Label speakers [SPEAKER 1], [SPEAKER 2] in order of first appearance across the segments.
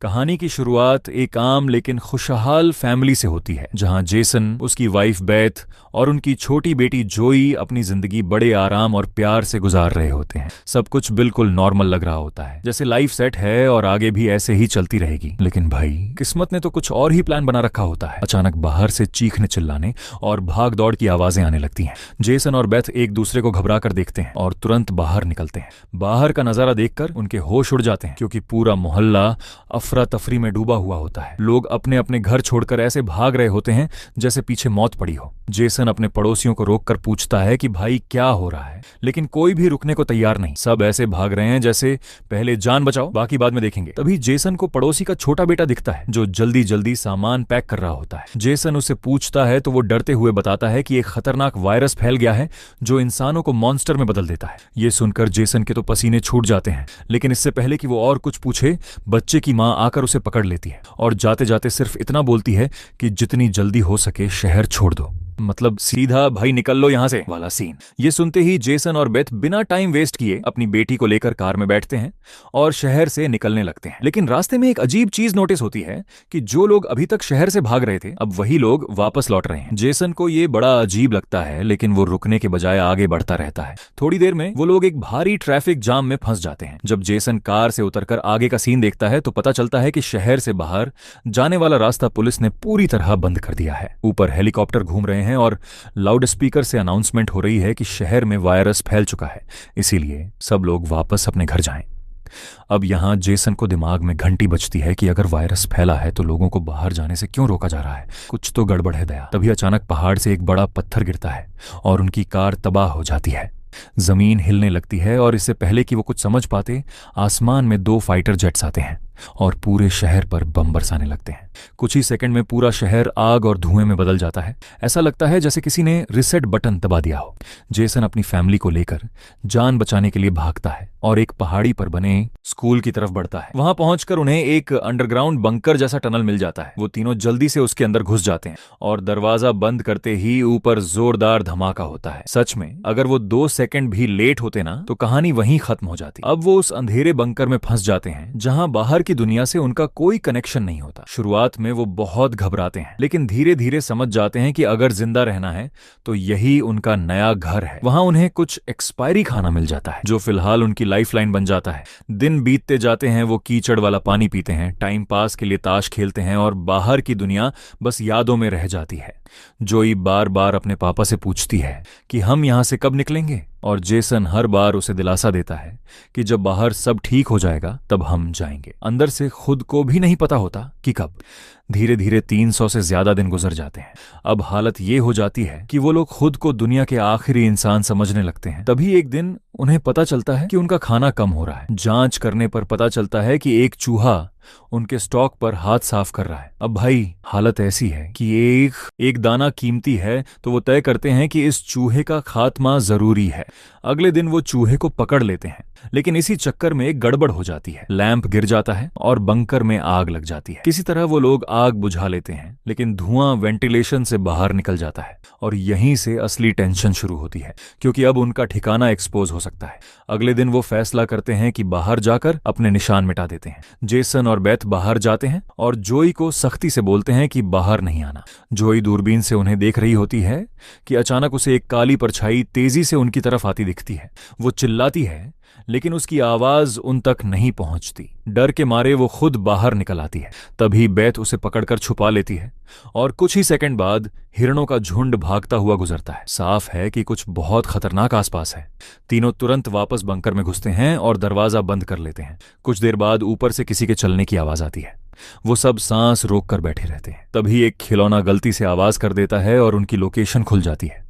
[SPEAKER 1] कहानी की शुरुआत एक आम लेकिन खुशहाल फैमिली से होती है, जहां जेसन, उसकी वाइफ बेथ और उनकी छोटी बेटी जोई अपनी जिंदगी बड़े आराम और प्यार से गुजार रहे होते हैं। सब कुछ बिल्कुल नॉर्मल लग रहा होता है, जैसे लाइफ सेट है और आगे भी ऐसे ही चलती रहेगी। लेकिन भाई, किस्मत ने तो कुछ और ही प्लान बना रखा होता है। अचानक बाहर से चीखने चिल्लाने और भाग दौड़ की आवाजें आने लगती हैं। जेसन और बेथ एक दूसरे को घबरा कर देखते हैं और तुरंत बाहर निकलते हैं। बाहर का नजारा देखकर उनके होश उड़ जाते हैं, क्योंकि पूरा मोहल्ला अफरा तफरी में डूबा हुआ होता है। लोग अपने अपने घर छोड़कर ऐसे भाग रहे होते हैं जैसे पीछे मौत पड़ी हो। जेसन अपने पड़ोसियों को रोककर पूछता है कि भाई क्या हो रहा है, लेकिन कोई भी रुकने को तैयार नहीं। सब ऐसे भाग रहे हैं जैसे पहले जान बचाओ, बाकी बाद में देखेंगे। तभी जेसन को पड़ोसी का छोटा बेटा दिखता है, जो जल्दी जल्दी सामान पैक कर रहा होता है। जेसन उससे पूछता है तो वो डरते हुए बताता है कि एक खतरनाक वायरस फैल गया है जो इंसानों को मॉन्स्टर में बदल देता है। ये सुनकर जेसन के तो पसीने छूट जाते हैं, लेकिन इससे पहले कि वो और कुछ पूछे, बच्चे की मां आकर उसे पकड़ लेती है और जाते जाते सिर्फ इतना बोलती है कि जितनी जल्दी हो सके शहर छोड़ दो। मतलब सीधा भाई निकल लो यहां से वाला सीन। ये सुनते ही जेसन और बेथ बिना टाइम वेस्ट किए अपनी बेटी को लेकर कार में बैठते हैं और शहर से निकलने लगते हैं। लेकिन रास्ते में एक अजीब चीज नोटिस होती है कि जो लोग अभी तक शहर से भाग रहे थे, अब वही लोग वापस लौट रहे हैं। जेसन को ये बड़ा अजीब लगता है, लेकिन वो रुकने के बजाय आगे बढ़ता रहता है। थोड़ी देर में वो लोग एक भारी ट्रैफिक जाम में फंस जाते हैं। जब जेसन कार से उतरकर आगे का सीन देखता है तो पता चलता है कि शहर से बाहर जाने वाला रास्ता पुलिस ने पूरी तरह बंद कर दिया है। ऊपर हेलीकॉप्टर घूम रहे हैं और लाउड स्पीकर से अनाउंसमेंट हो रही है कि शहर में वायरस फैल चुका है, इसीलिए सब लोग वापस अपने घर जाएं। अब यहां जेसन को दिमाग में घंटी बजती है कि अगर वायरस फैला है तो लोगों को बाहर जाने से क्यों रोका जा रहा है। कुछ तो गड़बड़ है दया। तभी अचानक पहाड़ से एक बड़ा पत्थर गिरता है और उनकी कार तबाह हो जाती है। जमीन हिलने लगती है और इससे पहले कि वो कुछ समझ पाते, आसमान में 2 फाइटर जेट्स आते हैं और पूरे शहर पर बम बरसाने लगते हैं। कुछ ही सेकंड में पूरा शहर आग और धुएं में बदल जाता है। ऐसा लगता है जैसे किसी ने रिसेट बटन दबा दिया हो। जेसन अपनी फैमिली को लेकर जान बचाने के लिए भागता है और एक पहाड़ी पर बने स्कूल की तरफ बढ़ता है। वहां पहुंचकर उन्हें एक अंडरग्राउंड बंकर जैसा टनल मिल जाता है। वो तीनों जल्दी से उसके अंदर घुस जाते हैं और दरवाजा बंद करते ही ऊपर जोरदार धमाका होता है। सच में अगर वो 2 सेकंड भी लेट होते ना तो कहानी वहीं खत्म हो जाती। अब वो उस अंधेरे बंकर में फंस जाते हैं जहां बाहर की दुनिया से उनका कोई कनेक्शन नहीं होता। शुरुआत में वो बहुत घबराते हैं, लेकिन धीरे धीरे समझ जाते हैं कि अगर जिंदा रहना है तो यही उनका नया घर है। वहां उन्हें कुछ एक्सपायरी खाना मिल जाता है, जो फिलहाल उनकी लाइफलाइन बन जाता है। दिन बीतते जाते हैं, वो कीचड़ वाला पानी पीते हैं, टाइम पास के लिए ताश खेलते हैं और बाहर की दुनिया बस यादों में रह जाती है। जोई बार बार अपने पापा से पूछती है कि हम यहां से कब निकलेंगे, और जेसन हर बार उसे दिलासा देता है कि जब बाहर सब ठीक हो जाएगा तब हम जाएंगे। अंदर से खुद को भी नहीं पता होता कि कब। धीरे धीरे 300 से ज्यादा दिन गुजर जाते हैं। अब हालत ये हो जाती है कि वो लोग खुद को दुनिया के आखिरी इंसान समझने लगते हैं। तभी एक दिन उन्हें पता चलता है कि उनका खाना कम हो रहा है। जांच करने पर पता चलता है कि एक चूहा उनके स्टॉक पर हाथ साफ कर रहा है। अब भाई हालत ऐसी है कि एक दाना कीमती है, तो वो तय करते हैं कि इस चूहे का खात्मा जरूरी है। अगले दिन वो चूहे को पकड़ लेते हैं, लेकिन इसी चक्कर में एक गड़बड़ हो जाती है। लैंप गिर जाता है और बंकर में आग लग जाती है। किसी तरह वो लोग आग बुझा लेते हैं, लेकिन धुआं वेंटिलेशन से बाहर निकल जाता है और यहीं से असली टेंशन शुरू होती है, क्योंकि अब उनका ठिकाना एक्सपोज हो सकता है। अगले दिन वो फैसला करते हैं कि बाहर जाकर अपने निशान मिटा देते हैं। जेसन और बेथ बाहर जाते हैं और जोई को सख्ती से बोलते हैं कि बाहर नहीं आना। जोई दूरबीन से उन्हें देख रही होती है कि अचानक उसे एक काली परछाई तेजी से उनकी तरफ आती दिखती है। वो चिल्लाती है, लेकिन उसकी आवाज उन तक नहीं पहुंचती। डर के मारे वो खुद बाहर निकल आती है। तभी बेथ उसे पकड़कर छुपा लेती है और कुछ ही सेकंड बाद हिरणों का झुंड भागता हुआ गुजरता है। साफ है कि कुछ बहुत खतरनाक आसपास है। तीनों तुरंत वापस बंकर में घुसते हैं और दरवाजा बंद कर लेते हैं। कुछ देर बाद ऊपर से किसी के चलने की आवाज आती है। वो सब सांस रोककर बैठे रहते हैं। तभी एक खिलौना गलती से आवाज कर देता है और उनकी लोकेशन खुल जाती है।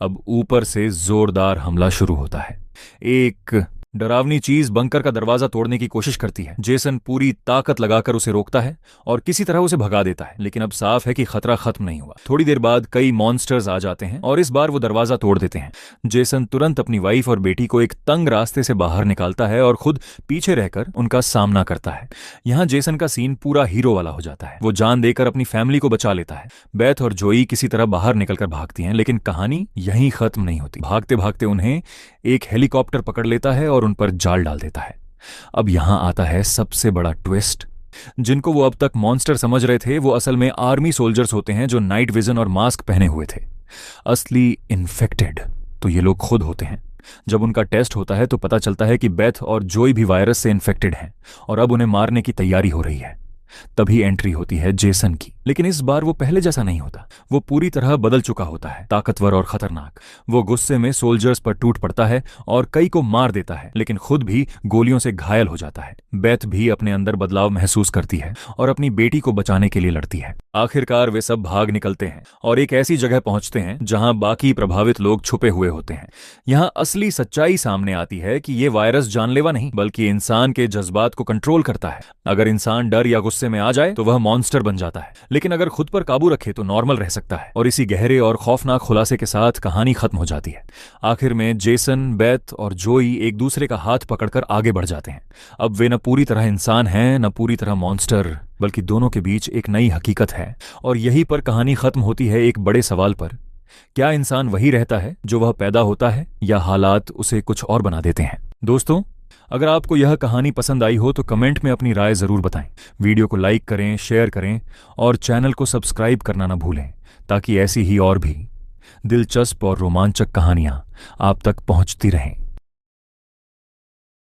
[SPEAKER 1] अब ऊपर से जोरदार हमला शुरू होता है। एक डरावनी चीज बंकर का दरवाजा तोड़ने की कोशिश करती है। जेसन पूरी ताकत लगाकर उसे रोकता है और किसी तरह उसे भगा देता है, लेकिन अब साफ है कि खतरा खत्म नहीं हुआ। थोड़ी देर बाद कई मॉन्स्टर्स आ जाते हैं और इस बार वो दरवाजा तोड़ देते हैं। जेसन तुरंत अपनी वाइफ और बेटी को एक तंग रास्ते से बाहर निकालता है और खुद पीछे रहकर उनका सामना करता है। यहाँ जेसन का सीन पूरा हीरो वाला हो जाता है। वो जान देकर अपनी फैमिली को बचा लेता है। बेथ और जोई किसी तरह बाहर निकलकर भागती हैं, लेकिन कहानी यहीं खत्म नहीं होती। भागते भागते उन्हें एक हेलीकॉप्टर पकड़ लेता है और उन पर जाल डाल देता है। अब यहां आता है सबसे बड़ा ट्विस्ट जिनको वो अब तक मॉन्स्टर समझ रहे थे वो असल में आर्मी सोल्जर्स होते हैं जो नाइट विजन और मास्क पहने हुए थे। असली इन्फेक्टेड तो ये लोग खुद होते हैं। जब उनका टेस्ट होता है तो पता चलता है कि बेथ और जोई भी वायरस से इन्फेक्टेड हैं और अब उन्हें मारने की तैयारी हो रही है। तभी एंट्री होती है जेसन की, लेकिन इस बार वो पहले जैसा नहीं होता। वो पूरी तरह बदल चुका होता है, ताकतवर और खतरनाक। वो गुस्से में सोल्जर्स पर टूट पड़ता है और कई को मार देता है, लेकिन खुद भी गोलियों से घायल हो जाता है। बेथ भी अपने अंदर बदलाव महसूस करती है और अपनी बेटी को बचाने के लिए लड़ती है। आखिरकार वे सब भाग निकलते हैं और एक ऐसी जगह पहुंचते हैं जहां बाकी प्रभावित लोग छुपे हुए होते हैं। यहां असली सच्चाई सामने आती है कि ये वायरस जानलेवा नहीं बल्कि इंसान के जज्बात को कंट्रोल करता है। अगर इंसान डर या गुस्से में आ जाए तो वह मॉन्स्टर बन जाता है, लेकिन अगर खुद पर काबू रखे तो नॉर्मल रह सकता है। और इसी गहरे और खौफनाक खुलासे के साथ कहानी खत्म हो जाती है। आखिर में जेसन, बेथ और जोई एक दूसरे का हाथ पकड़कर आगे बढ़ जाते हैं। अब वे न पूरी तरह इंसान हैं न पूरी तरह मॉन्स्टर, बल्कि दोनों के बीच एक नई हकीकत है। और यहीं पर कहानी खत्म होती है एक बड़े सवाल पर। क्या इंसान वही रहता है जो वह पैदा होता है या हालात उसे कुछ और बना देते हैं? दोस्तों, अगर आपको यह कहानी पसंद आई हो तो कमेंट में अपनी राय जरूर बताएं। वीडियो को लाइक करें, शेयर करें और चैनल को सब्सक्राइब करना न भूलें, ताकि ऐसी ही और भी दिलचस्प और रोमांचक कहानियां आप तक पहुंचती रहें।